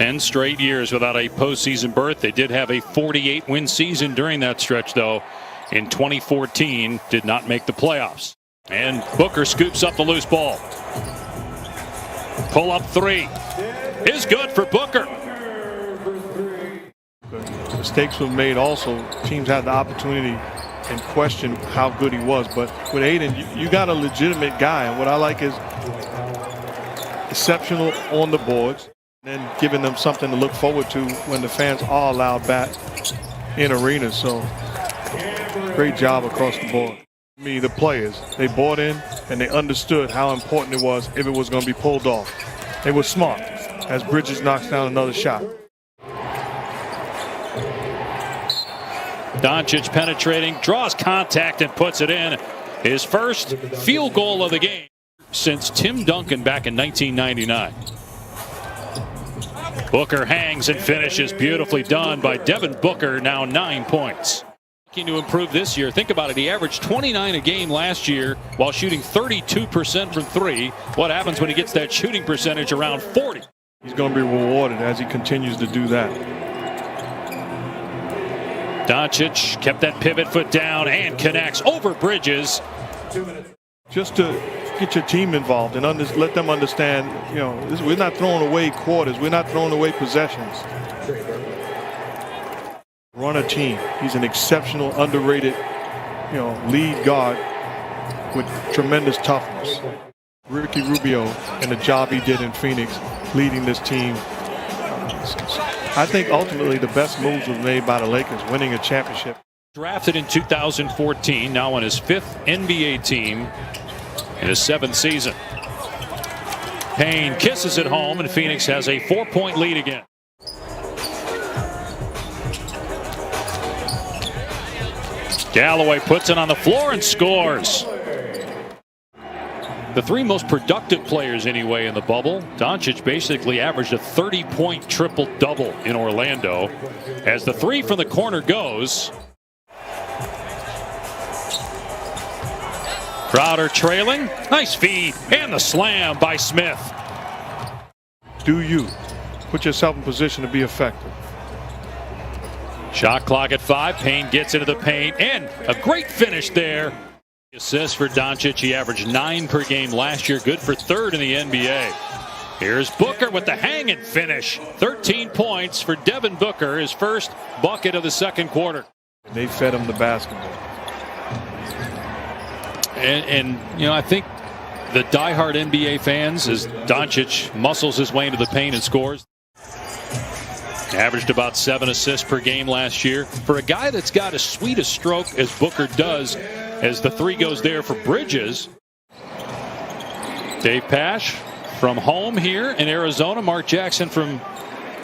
10 straight years without a postseason berth. They did have a 48-win season during that stretch, though. In 2014, did not make the playoffs. And Booker scoops up the loose ball. Pull up three is good for Booker. Mistakes were made also. Teams had the opportunity and question how good he was. But with Aiden, you got a legitimate guy. And what I like is exceptional on the boards, and then giving them something to look forward to when the fans are allowed back in arenas. So great job across the board. The players, they bought in and they understood how important it was if it was going to be pulled off. They were smart as Bridges knocks down another shot. Doncic penetrating, draws contact and puts it in. His first field goal of the game since Tim Duncan back in 1999. Booker hangs and finishes. Beautifully done by Devin Booker, now 9 points. Looking to improve this year. Think about it. He averaged 29 a game last year while shooting 32% from three. What happens when he gets that shooting percentage around 40? He's going to be rewarded as he continues to do that. Doncic kept that pivot foot down and connects over Bridges. Just to get your team involved and let them understand, we're not throwing away quarters. We're not throwing away possessions. Run a team. He's an exceptional, underrated, lead guard with tremendous toughness. Ricky Rubio and the job he did in Phoenix, leading this team. I think ultimately the best moves were made by the Lakers, winning a championship. Drafted in 2014, now on his 5th NBA team in his 7th season. Payne kisses it home, and Phoenix has a 4-point lead again. Galloway puts it on the floor and scores. The three most productive players anyway in the bubble. Doncic basically averaged a 30-point triple-double in Orlando. As the three from the corner goes. Crowder trailing. Nice feed. And the slam by Smith. Do you put yourself in position to be effective? Shot clock at 5. Payne gets into the paint. And a great finish there. Assists for Doncic. He averaged 9 per game last year. Good for 3rd in the NBA. Here's Booker with the hang and finish. 13 points for Devin Booker, his first bucket of the second quarter. They fed him the basketball. And I think the diehard NBA fans, as Doncic muscles his way into the paint and scores. Averaged about 7 assists per game last year. For a guy that's got as sweet a stroke as Booker does, as the three goes there for Bridges. Dave Pasch from home here in Arizona. Mark Jackson from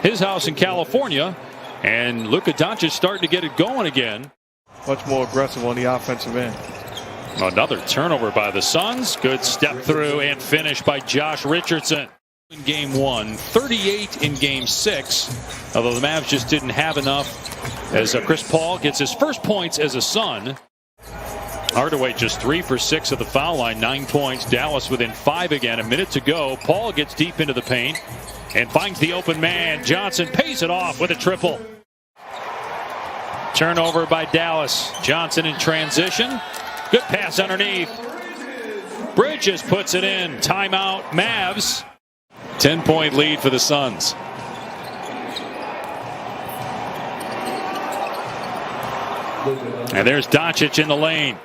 his house in California. And Luka Doncic starting to get it going again. Much more aggressive on the offensive end. Another turnover by the Suns. Good step through and finish by Josh Richardson. In game 1, 38 in game 6. Although the Mavs just didn't have enough, as Chris Paul gets his first points as a Sun. Hardaway just 3 for 6 at the foul line, 9 points. Dallas within 5 again. A minute to go. Paul gets deep into the paint and finds the open man. Johnson pays it off with a triple. Turnover by Dallas. Johnson in transition. Good pass underneath. Bridges puts it in. Timeout, Mavs. 10-point lead for the Suns. And there's Doncic in the lane.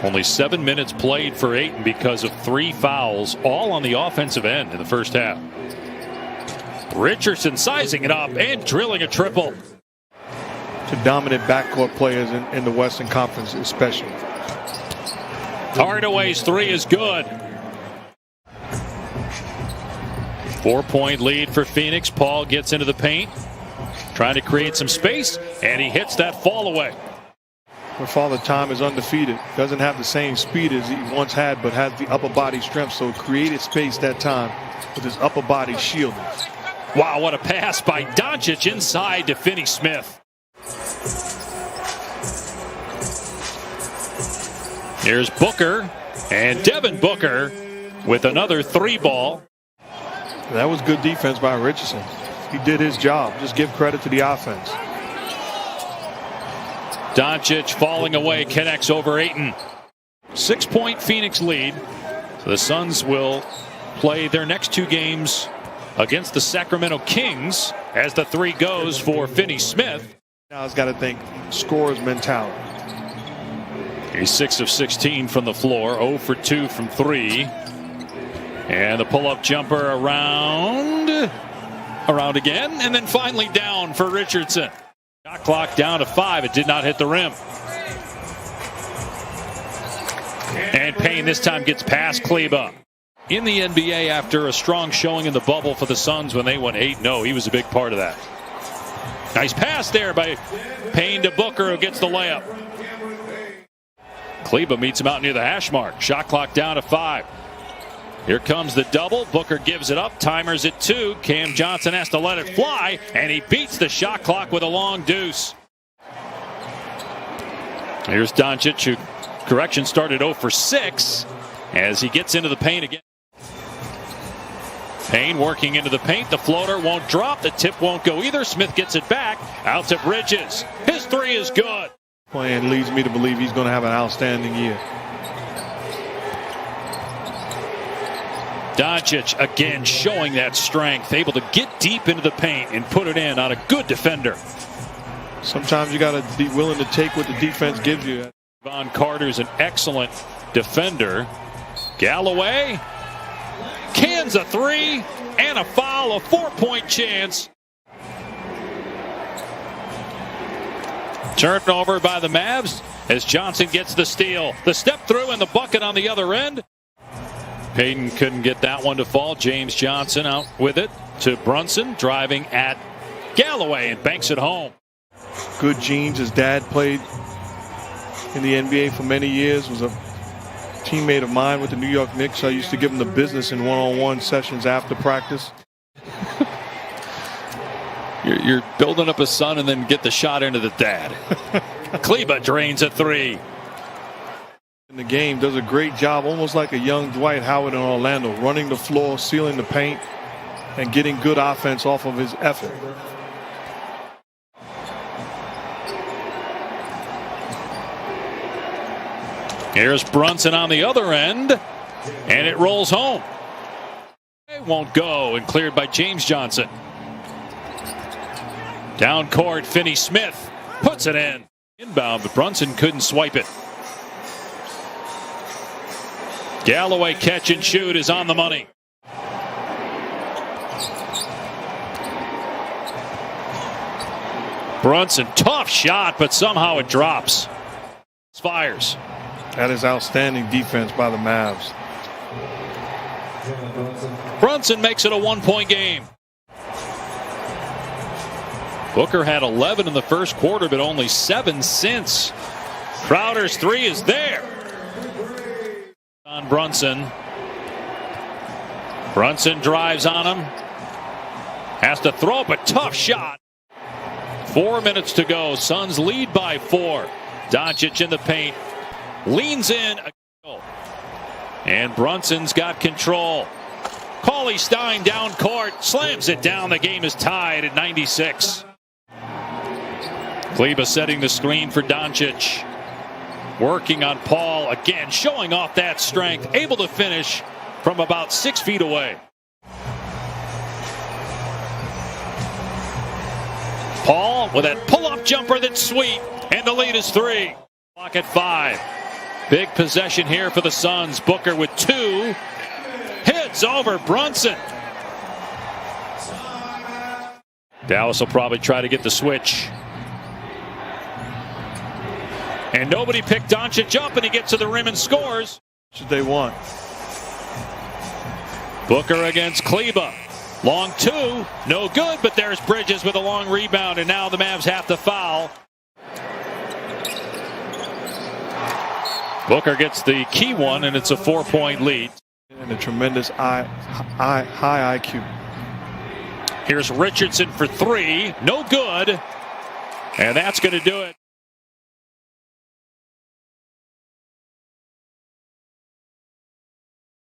Only 7 minutes played for Ayton because of 3 fouls, all on the offensive end in the first half. Richardson sizing it up and drilling a triple. To dominant backcourt players in the Western Conference especially. Hardaway's 3 is good. 4-point lead for Phoenix. Paul gets into the paint, trying to create some space, and he hits that fall away. But Father Time is undefeated. Doesn't have the same speed as he once had, but has the upper body strength, so created space that time with his upper body shielding. Wow, what a pass by Doncic inside to Finney Smith. Here's Booker, and Devin Booker with another 3 ball. That was good defense by Richardson. He did his job. Just give credit to the offense. Doncic falling away, connects over Ayton. 6-point Phoenix lead. So the Suns will play their next two games against the Sacramento Kings as the three goes for Finney Smith. Now he's got to think scorer's mentality. He's 6 of 16 from the floor, 0 for 2 from 3. And the pull-up jumper around again, and then finally down for Richardson. Shot clock down to 5. It did not hit the rim. And Payne this time gets past Kleba. In the NBA, after a strong showing in the bubble for the Suns when they went 8-0, he was a big part of that. Nice pass there by Payne to Booker, who gets the layup. Kleba meets him out near the hash mark. Shot clock down to 5. Here comes the double. Booker gives it up. Timer's at 2. Cam Johnson has to let it fly, and he beats the shot clock with a long deuce. Here's Doncic, who, correction, started 0 for 6 as he gets into the paint again. Payne working into the paint. The floater won't drop. The tip won't go either. Smith gets it back. Out to Bridges. His three is good. Playing leads me to believe he's going to have an outstanding year. Doncic again showing that strength, able to get deep into the paint and put it in on a good defender. Sometimes you got to be willing to take what the defense gives you. Von Carter's an excellent defender. Galloway cans a three and a foul, a 4-point chance. Turnover by the Mavs as Johnson gets the steal. The step through and the bucket on the other end. Payton couldn't get that one to fall. James Johnson out with it to Brunson, driving at Galloway and banks it home. Good genes. His dad played in the NBA for many years, was a teammate of mine with the New York Knicks. I used to give him the business in one-on-one sessions after practice. You're building up a son and then get the shot into the dad. Kleba drains a three. In the game, does a great job, almost like a young Dwight Howard in Orlando, running the floor, sealing the paint, and getting good offense off of his effort. Here's Brunson on the other end, and it rolls home. It won't go, and cleared by James Johnson. Down court, Finney Smith puts it in. Inbound, but Brunson couldn't swipe it. Galloway catch and shoot is on the money. Brunson, tough shot, but somehow it drops. Fires. That is outstanding defense by the Mavs. Brunson makes it a 1-point game. Booker had 11 in the first quarter, but only 7 since. Crowder's three is there. On Brunson. Brunson drives on him. Has to throw up a tough shot. 4 minutes to go. Suns lead by 4. Doncic in the paint. Leans in. And Brunson's got control. Cauley Stein down court. Slams it down. The game is tied at 96. Kleba setting the screen for Doncic. Working on Paul again, showing off that strength, able to finish from about 6 feet away. Paul with that pull-up jumper that's sweet, and the lead is 3. Clock at 5. Big possession here for the Suns. Booker with 2. Hits over Brunson. Dallas will probably try to get the switch. And nobody picked Doncic up, and he gets to the rim and scores. Should they want? Booker against Kleba. Long 2, no good, but there's Bridges with a long rebound, and now the Mavs have to foul. Booker gets the key one, and it's a 4-point lead. And a tremendous high IQ. Here's Richardson for 3, no good, and that's going to do it.